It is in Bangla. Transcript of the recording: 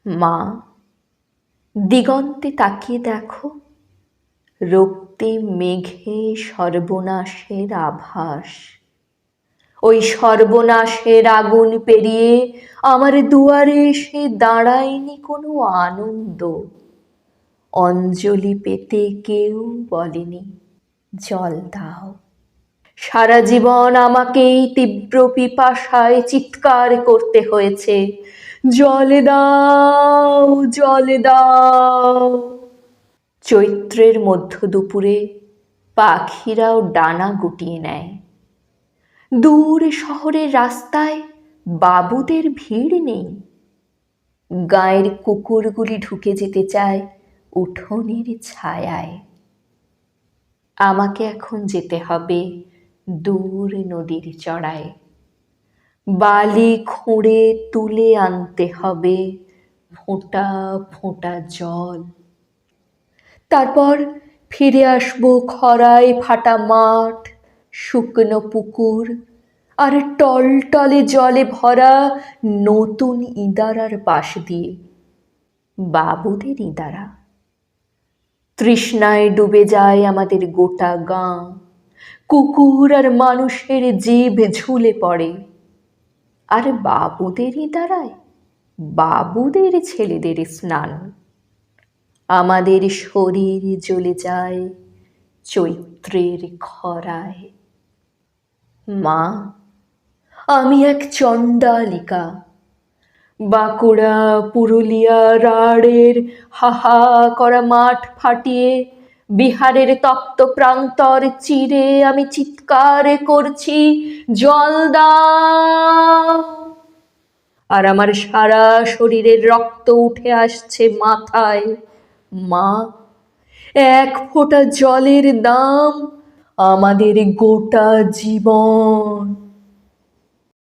মা, দিগন্তে তাকিয়ে দেখো, রক্তিম মেঘে সর্বনাশের আভাস। ওই সর্বনাশের আগুন পেরিয়ে আমার দুয়ারে এসে দাঁড়ায়নি কোনো আনন্দ। অঞ্জলি পেতে কেউ বলেনি জল দাও। সারা জীবন আমাকেই তীব্র পিপাসায় চিৎকার করতে হয়েছে, জল দাও, জল দাও। চৈত্রের মধ্য দুপুরে পাখিরাও ডানা গুটিয়ে নেয়। দূর শহরের রাস্তায় বাবুদের ভিড় নেই। গাঁয়ের কুকুরগুলি ঢুকে যেতে চায় উঠোনের ছায়ায়। আমাকে এখন যেতে হবে দূর নদীর চড়ায়। বালি খুঁড়ে তুলে আনতে হবে ফোঁটা ফোঁটা জল। তারপর ফিরে আসবো খরায় ফাটা মাঠ, শুকনো পুকুর আর টলটলে জলে ভরা নতুন ইদারার পাশ দিয়ে। বাবুদের ইদারা। তৃষ্ণায় ডুবে যায় আমাদের গোটা গাঁ। কুকুর আর মানুষের জিভ ঝুলে পড়ে। আর বাবুদের ইদারায় বাবুদের ছেলেদের স্নান। আমাদের শরীর জ্বলে যায় চৈত্রের খরায়। মা, আমি এক চণ্ডালিকা। বাঁকুড়া, পুরুলিয়া, রাঢ়ের হাহা করা মাঠ ফাটিয়ে, বিহারের তপ্ত প্রান্তর চিরে আমি চিৎকার করছি জল দাও। আর আমার সারা শরীরের রক্ত উঠে আসছে মাথায়। মা, এক ফোঁটা জলের দাম আমাদের গোটা জীবন।